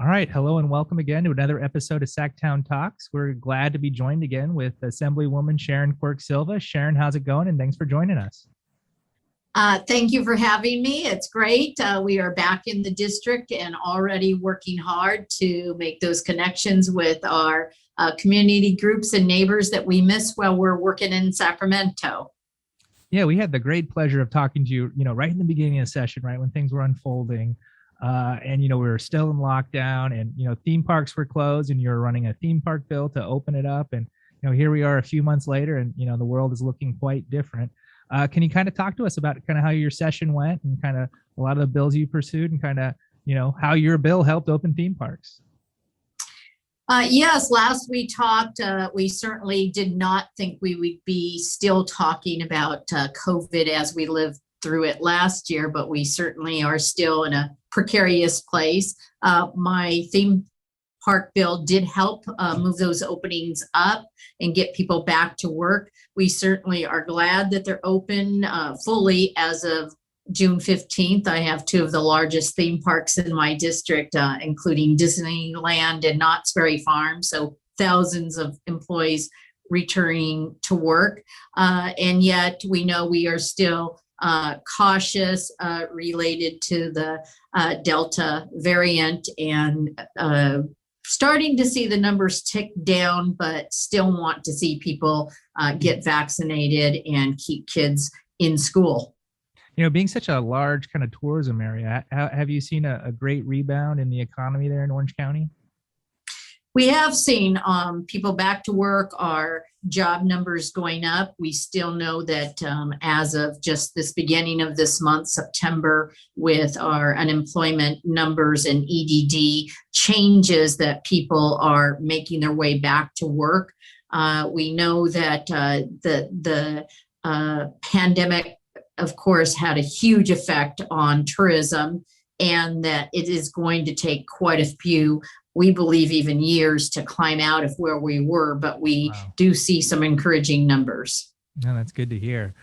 All right. Hello and welcome again to another episode of Sacktown Talks. We're glad to be joined again with Assemblywoman Sharon Quirk-Silva. Sharon, how's it going? And thanks for joining us. Thank you for having me. It's great. We are back in the district and already working hard to make those connections with our community groups and neighbors that we miss while we're working in Sacramento. Yeah, we had the great pleasure of talking to you, right in the beginning of the session, right when things were unfolding. And, we were still in lockdown and, theme parks were closed and you were running a theme park bill to open it up. And, here we are a few months later and, the world is looking quite different. Can you kind of talk to us about kind of how your session went and kind of a lot of the bills you pursued and kind of, how your bill helped open theme parks? Yes, last we talked, we certainly did not think we would be still talking about COVID as we lived through it last year, but we certainly are still in a precarious place. My theme park bill did help move those openings up and get people back to work. We certainly are glad that they're open fully as of June 15th. I have two of the largest theme parks in my district, including Disneyland and Knott's Berry Farm. So thousands of employees returning to work. And yet we know we are still cautious related to the Delta variant and starting to see the numbers tick down, but still want to see people get vaccinated and keep kids in school. Being such a large kind of tourism area, have you seen a great rebound in the economy there in Orange County? We have seen people back to work, our job numbers going up. We still know that as of just this beginning of this month, September, with our unemployment numbers and EDD changes, that people are making their way back to work. We know that the pandemic, of course, had a huge effect on tourism, and that it is going to take quite a few, we believe even years, to climb out of where we were, but we do see some encouraging numbers. No, that's good to hear.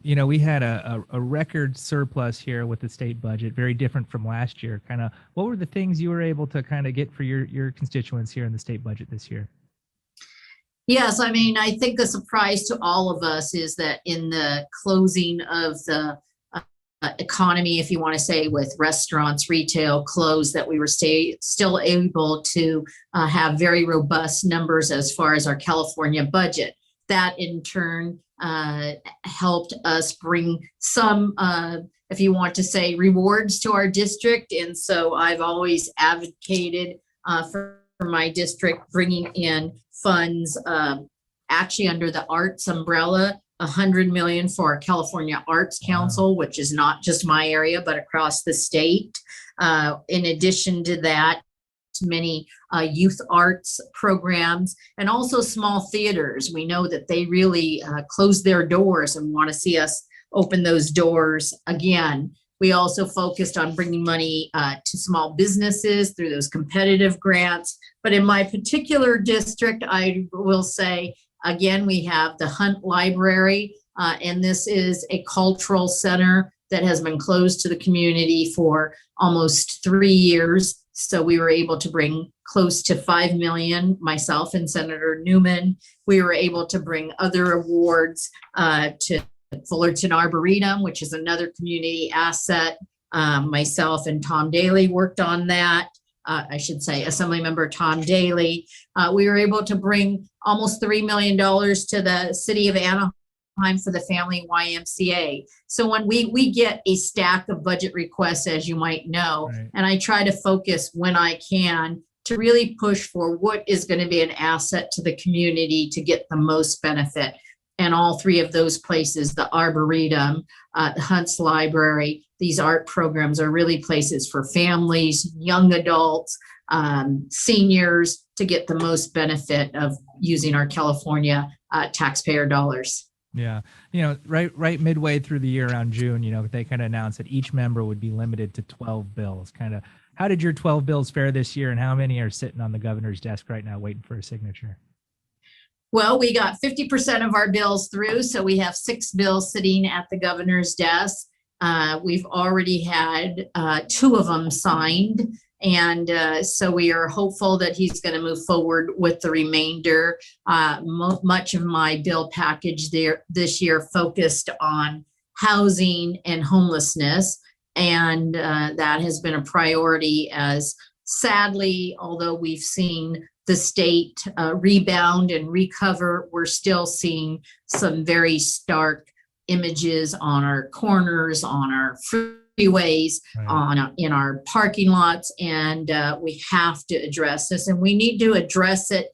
We had a record surplus here with the state budget, very different from last year. Kind of, what were the things you were able to kind of get for your constituents here in the state budget this year? Yes, I think the surprise to all of us is that in the closing of the economy, if you want to say, with restaurants, retail closed, that we were still able to have very robust numbers as far as our California budget. That in turn helped us bring some, if you want to say, rewards to our district. And so I've always advocated for my district bringing in funds actually under the arts umbrella, $100 million for our California Arts Council, which is not just my area, but across the state. In addition to that, many youth arts programs and also small theaters. We know that they really closed their doors and want to see us open those doors again. We also focused on bringing money to small businesses through those competitive grants. But in my particular district, I will say, again, we have the Hunt Library, and this is a cultural center that has been closed to the community for almost 3 years. So we were able to bring close to $5 million, myself and Senator Newman. We were able to bring other awards to Fullerton Arboretum, which is another community asset. Myself and Tom Daly worked on that. I should say Assemblymember Tom Daly. We were able to bring almost $3 million to the city of Anaheim for the family YMCA. So when we get a stack of budget requests, as you might know, right, and I try to focus when I can to really push for what is going to be an asset to the community to get the most benefit. And all three of those places, the Arboretum, the Hunt's Library, these art programs are really places for families, young adults, seniors to get the most benefit of using our California taxpayer dollars. Yeah. Right midway through the year around June, they kind of announced that each member would be limited to 12 bills. Kind of, how did your 12 bills fare this year, and how many are sitting on the governor's desk right now waiting for a signature? Well, we got 50% of our bills through, so we have 6 bills sitting at the governor's desk. We've already had 2 of them signed, And so we are hopeful that he's going to move forward with the remainder. Much of my bill package there this year focused on housing and homelessness. And that has been a priority, as sadly, although we've seen the state rebound and recover, we're still seeing some very stark images on our corners, on our freeways, right, in our parking lots, and we have to address this, and we need to address it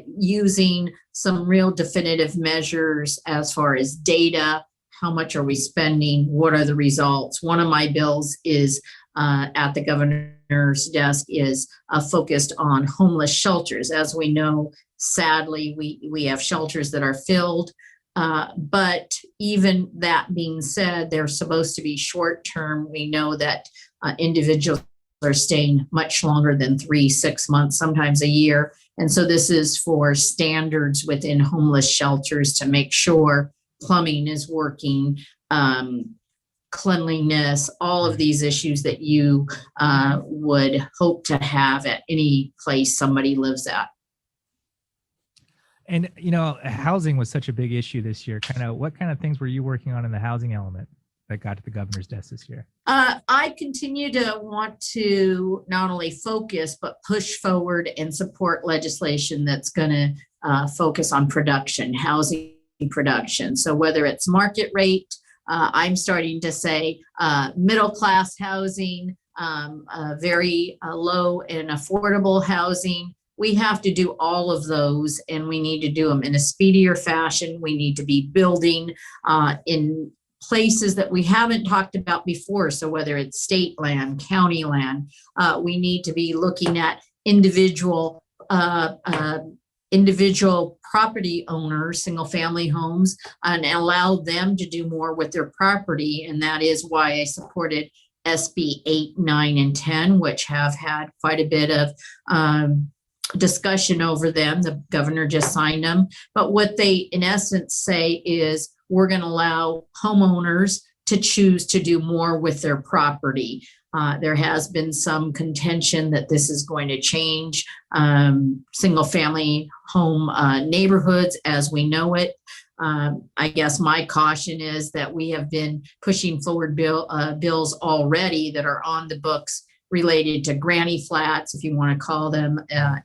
using some real definitive measures as far as data. How much are we spending? What are the results? One of my bills is at the governor's desk is focused on homeless shelters. As we know, sadly, we have shelters that are filled. But even that being said, they're supposed to be short term. We know that individuals are staying much longer than 3-6 months, sometimes a year. And so this is for standards within homeless shelters to make sure plumbing is working, cleanliness, all of these issues that you would hope to have at any place somebody lives at. And, housing was such a big issue this year. What kind of things were you working on in the housing element that got to the governor's desk this year? I continue to want to not only focus, but push forward and support legislation that's going to focus on production, housing production. So whether it's market rate, I'm starting to say middle-class housing, very low and affordable housing. We have to do all of those, and we need to do them in a speedier fashion. We need to be building in places that we haven't talked about before. So whether it's state land, county land, we need to be looking at individual property owners, single family homes, and allow them to do more with their property. And that is why I supported SB 8, 9, and 10, which have had quite a bit of discussion over them. The governor just signed them. But what they in essence say is we're going to allow homeowners to choose to do more with their property. There has been some contention that this is going to change single family home neighborhoods as we know it. I guess my caution is that we have been pushing forward bills already that are on the books related to granny flats, if you want to call them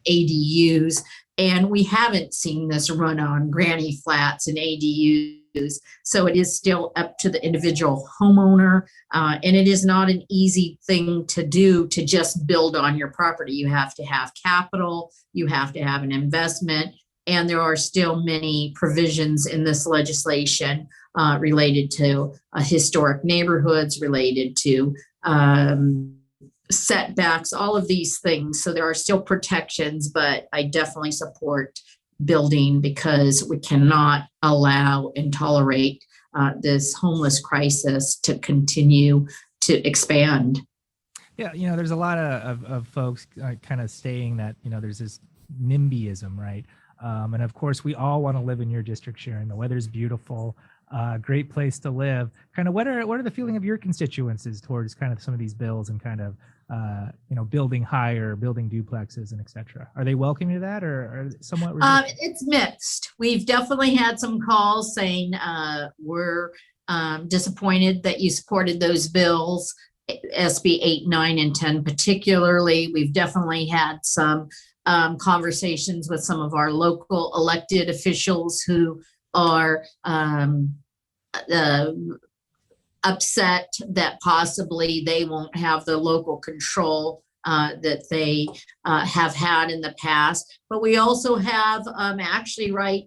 ADUs. And we haven't seen this run on granny flats and ADUs. So it is still up to the individual homeowner. And it is not an easy thing to do to just build on your property. You have to have capital, you have to have an investment. And there are still many provisions in this legislation related to historic neighborhoods, related to setbacks, all of these things. So there are still protections, but I definitely support building because we cannot allow and tolerate this homeless crisis to continue to expand. Yeah, there's a lot of folks kind of saying that, there's this NIMBYism, right? And of course, we all want to live in your district, Sharon. The weather's beautiful, great place to live. Kind of what are the feeling of your constituents towards kind of some of these bills and kind of, building higher, building duplexes and et cetera? Are they welcoming to that or somewhat? It's mixed. We've definitely had some calls saying we're disappointed that you supported those bills, SB 8, 9, and 10 particularly. We've definitely had some conversations with some of our local elected officials who are upset that possibly they won't have the local control that they have had in the past. But we also have actually right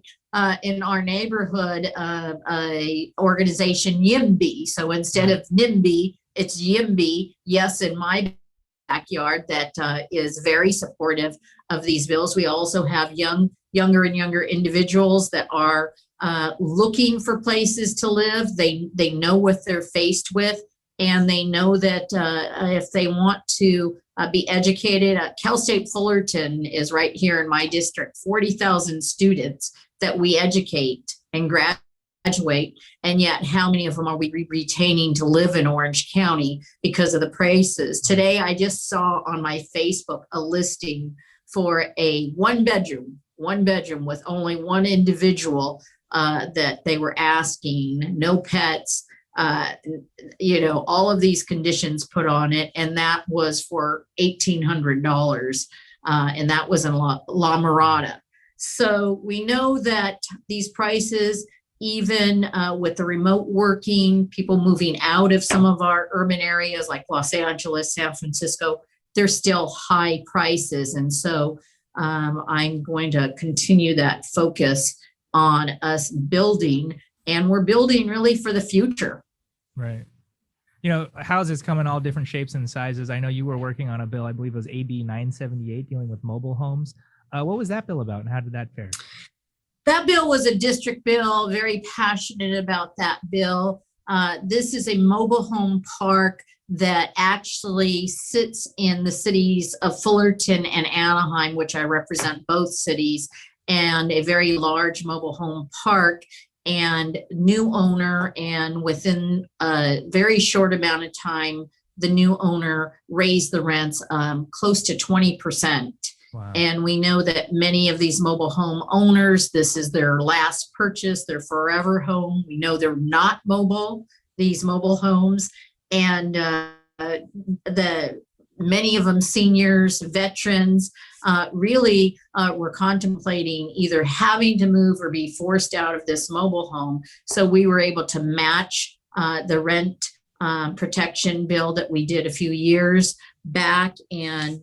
in our neighborhood a organization YIMBY. So instead of NIMBY, it's YIMBY. Yes, in my backyard that is very supportive of these bills. We also have younger and younger individuals that are looking for places to live. They know what they're faced with, and they know that if they want to be educated, Cal State Fullerton is right here in my district, 40,000 students that we educate and graduate graduate, and yet how many of them are we retaining to live in Orange County because of the prices? Today, I just saw on my Facebook a listing for a one bedroom with only one individual that they were asking, no pets, all of these conditions put on it, and that was for $1,800, and that was in La Mirada. So we know that these prices, even with the remote working, people moving out of some of our urban areas like Los Angeles, San Francisco, they're still high prices. And so I'm going to continue that focus on us building, and we're building really for the future. Right. Houses come in all different shapes and sizes. I know you were working on a bill, I believe it was AB 978, dealing with mobile homes. What was that bill about, and how did that fare? That bill was a district bill, very passionate about that bill. This is a mobile home park that actually sits in the cities of Fullerton and Anaheim, which I represent both cities, and a very large mobile home park, and new owner. And within a very short amount of time, the new owner raised the rents close to 20%. Wow. And we know that many of these mobile home owners, this is their last purchase, their forever home. We know they're not mobile, these mobile homes. And many of them seniors, veterans, really were contemplating either having to move or be forced out of this mobile home. So we were able to match the rent protection bill that we did a few years back, and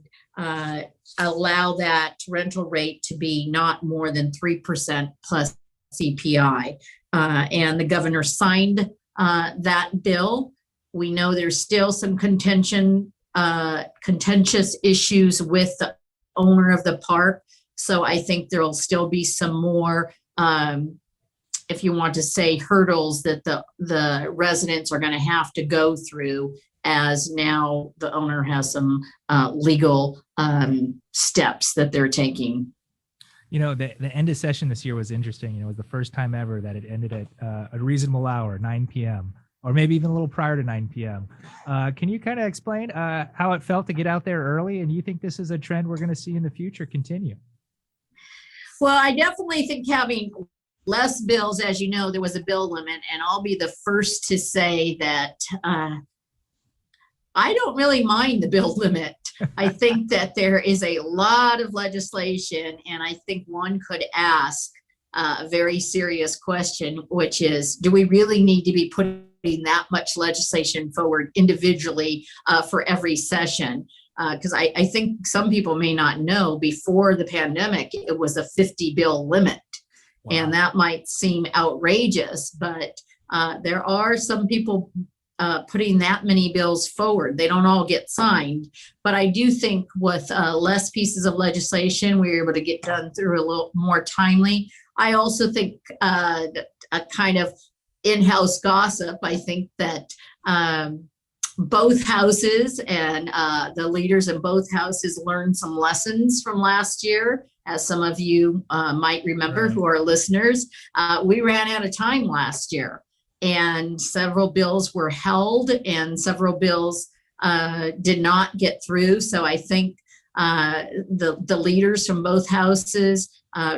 allow that rental rate to be not more than 3% plus CPI. And the governor signed that bill. We know there's still some contentious issues with the owner of the park. So I think there'll still be some more, if you want to say, hurdles that the residents are going to have to go through, as now the owner has some legal steps that they're taking. The end of session this year was interesting. It was the first time ever that it ended at a reasonable hour, 9 p.m., or maybe even a little prior to 9 p.m. Can you kind of explain how it felt to get out there early? And do you think this is a trend we're going to see in the future continue? Well, I definitely think having less bills, as you know, there was a bill limit, and I'll be the first to say that I don't really mind the bill limit. I think that there is a lot of legislation, and I think one could ask a very serious question, which is, do we really need to be putting that much legislation forward individually for every session? Because I think some people may not know, before the pandemic, it was a 50 bill limit. Wow. And that might seem outrageous, but there are some people putting that many bills forward. They don't all get signed, but I do think with less pieces of legislation, we were able to get done through a little more timely. I also think a kind of in-house gossip, I think that both houses and the leaders in both houses learned some lessons from last year. As some of you might remember, right, who are listeners, we ran out of time last year, and several bills were held and several bills did not get through. So I think the leaders from both houses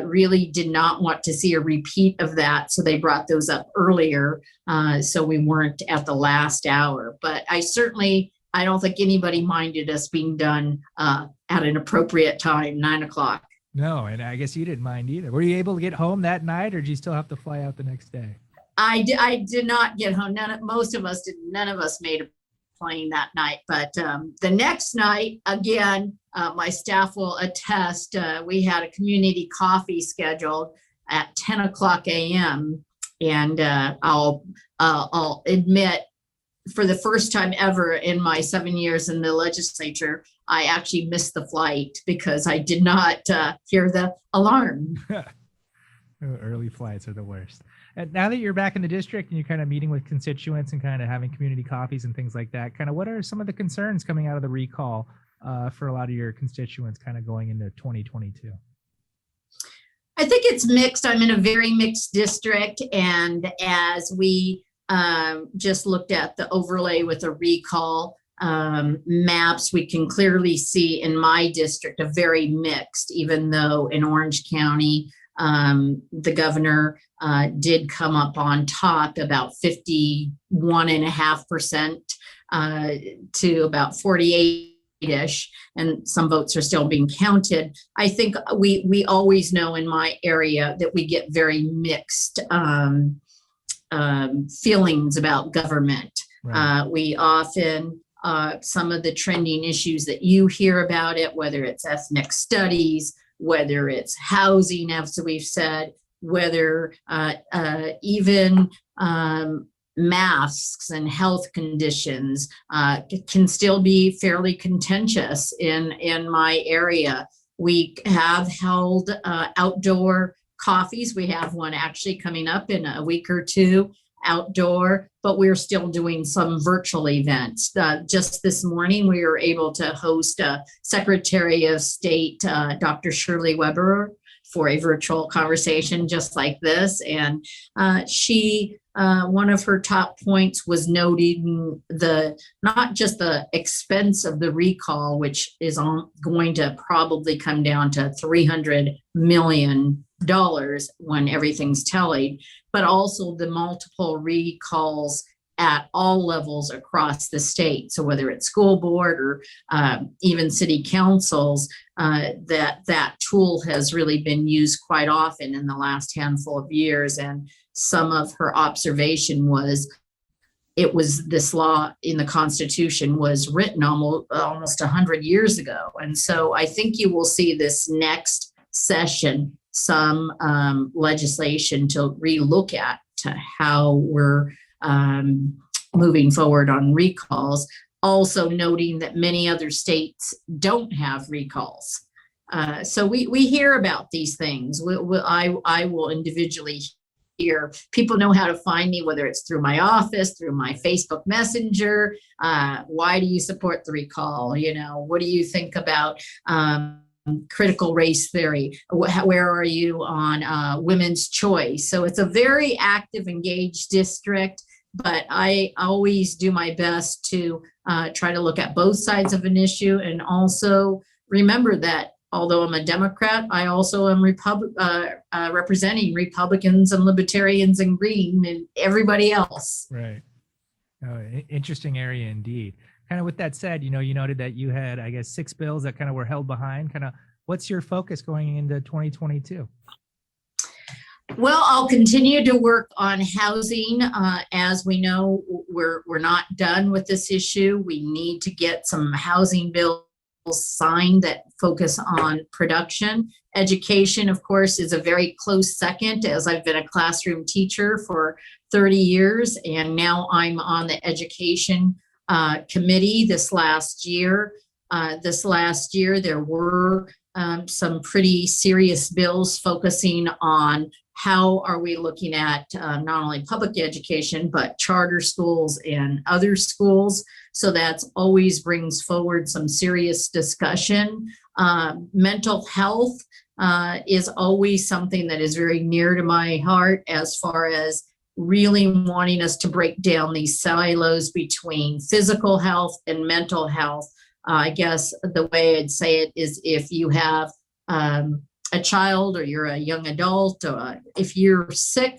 really did not want to see a repeat of that. So they brought those up earlier, so we weren't at the last hour. But I don't think anybody minded us being done at an appropriate time, 9 o'clock. No, and I guess you didn't mind either. Were you able to get home that night, or did you still have to fly out the next day? I did not get home. Most of us did. None of us made a plane that night. But the next night, again, my staff will attest, we had a community coffee scheduled at 10 o'clock a.m. And I'll admit, for the first time ever in my 7 years in the legislature, I actually missed the flight because I did not hear the alarm. Early flights are the worst. And now that you're back in the district and you're kind of meeting with constituents and kind of having community coffees and things like that, kind of what are some of the concerns coming out of the recall for a lot of your constituents kind of going into 2022? I think it's mixed. I'm in a very mixed district. And as we just looked at the overlay with the recall maps, we can clearly see in my district a very mixed, even though in Orange County, the governor did come up on top about 51.5% to about 48-ish, and some votes are still being counted. I think we always know in my area that we get very mixed feelings about government. Right. We often, some of the trending issues that you hear about it, whether it's ethnic studies, whether it's housing, as we've said, whether even masks and health conditions can still be fairly contentious in my area. We have held outdoor coffees. We have one actually coming up in a week or two outdoor, but we're still doing some virtual events. Just this morning, we were able to host Secretary of State, Dr. Shirley Weber, for a virtual conversation just like this. And she, one of her top points was noting not just the expense of the recall, which is going to probably come down to $300 million when everything's tallied, but also the multiple recalls at all levels across the state. So whether it's school board or even city councils, that tool has really been used quite often in the last handful of years. And some of her observation was, it was this law in the Constitution was written almost 100 years ago. And so I think you will see this next session some legislation to relook at to how we're moving forward on recalls, also noting that many other states don't have recalls. So we hear about these things. I will individually hear. People know how to find me, whether it's through my office, through my Facebook Messenger. Why do you support the recall? What do you think about critical race theory? Where are you on women's choice? So it's a very active, engaged district, but I always do my best to try to look at both sides of an issue, and also remember that although I'm a Democrat, I also am representing Republicans and Libertarians and Green and everybody else. Right. Oh, interesting area indeed. Kind of with that said, you noted that you had, I guess, 6 bills that kind of were held behind. Kind of what's your focus going into 2022? Well, I'll continue to work on housing. As we know, we're not done with this issue. We need to get some housing bills signed that focus on production. Education, of course, is a very close second, as I've been a classroom teacher for 30 years, and now I'm on the education committee this last year. There were some pretty serious bills focusing on how are we looking at not only public education, but charter schools and other schools. So that's always brings forward some serious discussion. Mental health is always something that is very near to my heart, as far as really wanting us to break down these silos between physical health and mental health. I guess the way I'd say it is, if you have a child or you're a young adult, if you're sick,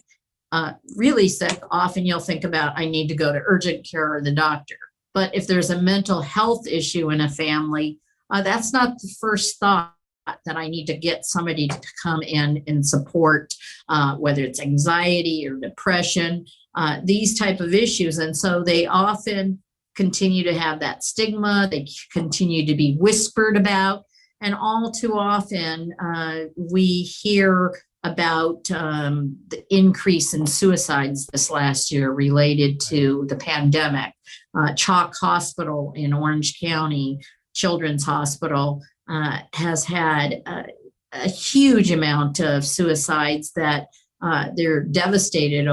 really sick, often you'll think about, I need to go to urgent care or the doctor. But if there's a mental health issue in a family, that's not the first thought, that I need to get somebody to come in and support, whether it's anxiety or depression, these type of issues. And so they often continue to have that stigma. They continue to be whispered about. And all too often, we hear about the increase in suicides this last year related to the pandemic. Chalk Hospital in Orange County, Children's Hospital, has had a huge amount of suicides that they're devastated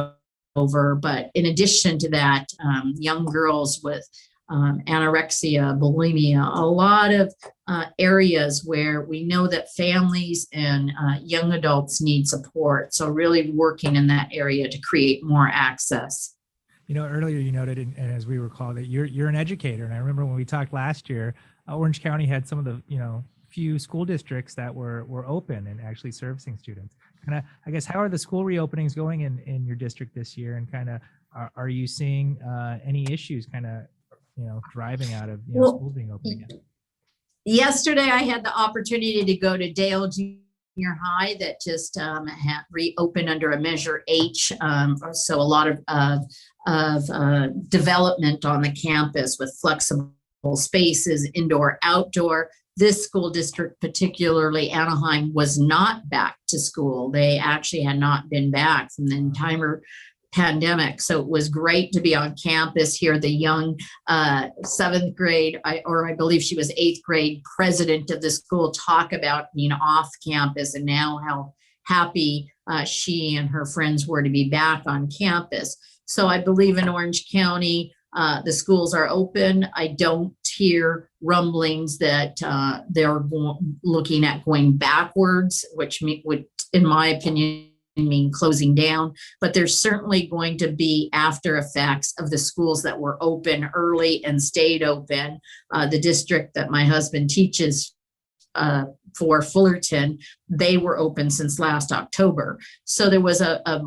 over. But in addition to that, young girls with anorexia, bulimia, a lot of areas where we know that families and young adults need support. So really working in that area to create more access. Earlier you noted, and as we recall, that you're an educator, and I remember when we talked last year, Orange County had some of the few school districts that were open and actually servicing students. Kind of, I guess, how are the school reopenings going in your district this year, and kind of are you seeing any issues kind of driving out of schools being open again? Yesterday, I had the opportunity to go to Dale Junior High that just had reopened under a Measure H. So a lot of development on the campus with flexible spaces, indoor, outdoor. This school district, particularly Anaheim, was not back to school. They actually had not been back from the entire pandemic. So it was great to be on campus, hear the young seventh grade, I believe she was eighth grade president of the school talk about being off campus and now how happy she and her friends were to be back on campus. So I believe in Orange County, the schools are open. I don't hear rumblings that they're looking at going backwards, which would, in my opinion, mean closing down, but there's certainly going to be after effects of the schools that were open early and stayed open. The district that my husband teaches for, Fullerton, they were open since last October. So there was a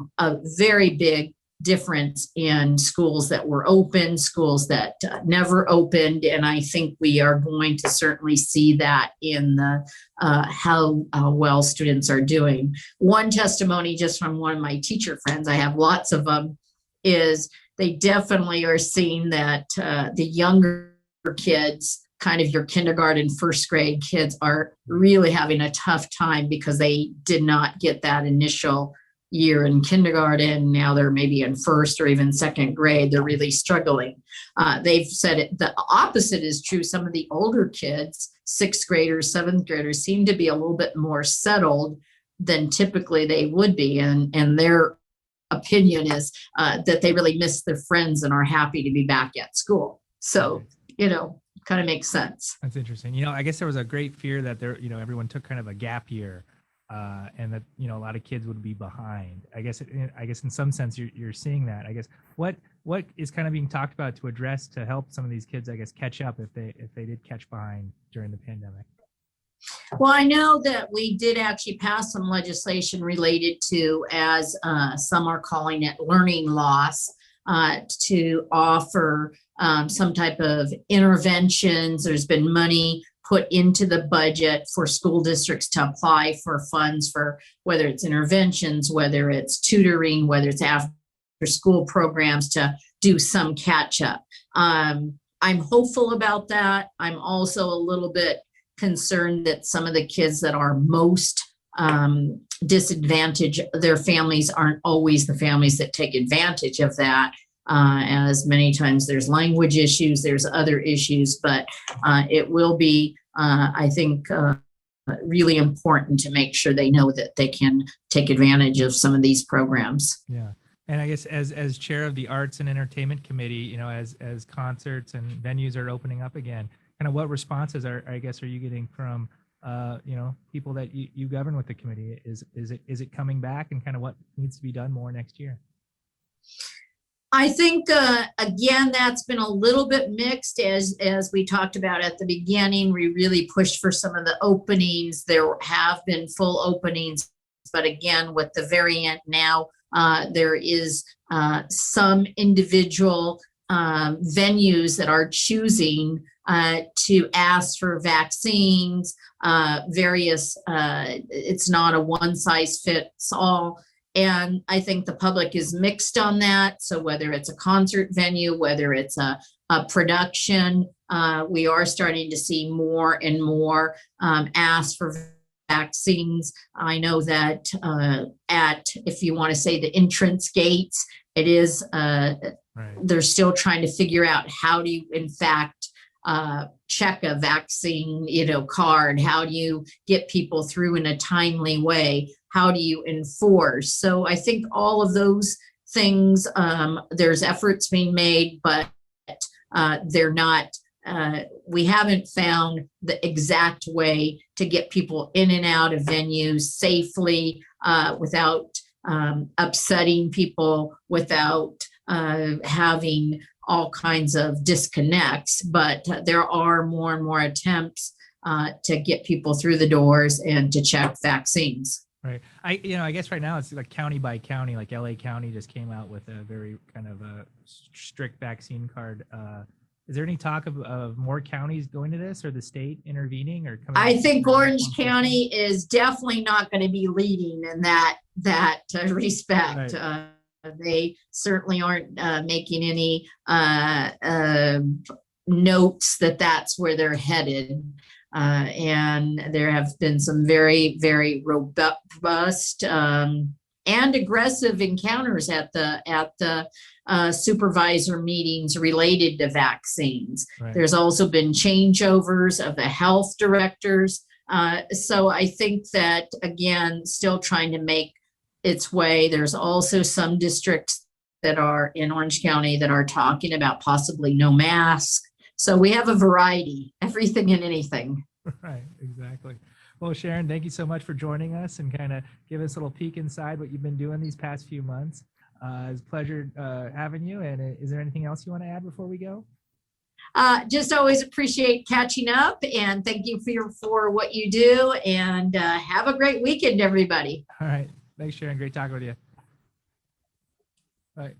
very big difference in schools that were open, schools that never opened, and I think we are going to certainly see that in the how well students are doing. One testimony just from one of my teacher friends, I have lots of them, is they definitely are seeing that the younger kids, kind of your kindergarten, first grade kids, are really having a tough time because they did not get that initial year in kindergarten. Now they're maybe in first or even second grade. They're really struggling. They've said it, the opposite is true. Some of the older kids, sixth graders, seventh graders, seem to be a little bit more settled than typically they would be. And their opinion is that they really miss their friends and are happy to be back at school. So, kind of makes sense. That's interesting. I guess there was a great fear that everyone took kind of a gap year. And that a lot of kids would be behind. I guess in some sense you're seeing that. I guess what is kind of being talked about to address to help some of these kids, I guess, catch up if they did catch behind during the pandemic. Well, I know that we did actually pass some legislation related to, as some are calling it, learning loss, to offer some type of interventions. There's been money put into the budget for school districts to apply for funds for whether it's interventions, whether it's tutoring, whether it's after school programs to do some catch up. I'm hopeful about that. I'm also a little bit concerned that some of the kids that are most disadvantaged, their families aren't always the families that take advantage of that. As many times there's language issues, there's other issues, but it will be, I think, really important to make sure they know that they can take advantage of some of these programs. Yeah. And I guess as chair of the Arts and Entertainment Committee, as concerts and venues are opening up again, kind of what responses are you getting from people that you govern with the committee? Is it coming back, and kind of what needs to be done more next year? I think, again, that's been a little bit mixed as we talked about at the beginning. We really pushed for some of the openings. There have been full openings, but again, with the variant now, there is some individual venues that are choosing to ask for vaccines, it's not a one size fits all. And I think the public is mixed on that. So whether it's a concert venue, whether it's a production, we are starting to see more and more ask for vaccines. I know that if you want to say the entrance gates, it is, right. They're still trying to figure out how do you, in fact, check a vaccine, card. How do you get people through in a timely way? How do you enforce? So I think all of those things, there's efforts being made, but they're not, we haven't found the exact way to get people in and out of venues safely, without upsetting people, without having all kinds of disconnects. But there are more and more attempts to get people through the doors and to check vaccines. Right. I guess right now it's like county by county, like LA County just came out with a very kind of a strict vaccine card. Is there any talk of more counties going to this, or the state intervening, or coming? I think Orange County is definitely not going to be leading in that respect. Right. They certainly aren't making any notes that that's where they're headed. And there have been some very, very robust and aggressive encounters at the supervisor meetings related to vaccines. Right. There's also been changeovers of the health directors. So I think that, again, still trying to make its way. There's also some districts that are in Orange County that are talking about possibly no mask. So we have a variety, everything and anything. Right, exactly. Well, Sharon, thank you so much for joining us and kind of give us a little peek inside what you've been doing these past few months. It's a pleasure having you. And is there anything else you want to add before we go? Just always appreciate catching up, and thank you for what you do, and have a great weekend, everybody. All right. Thanks, Sharon. Great talking with you. Bye.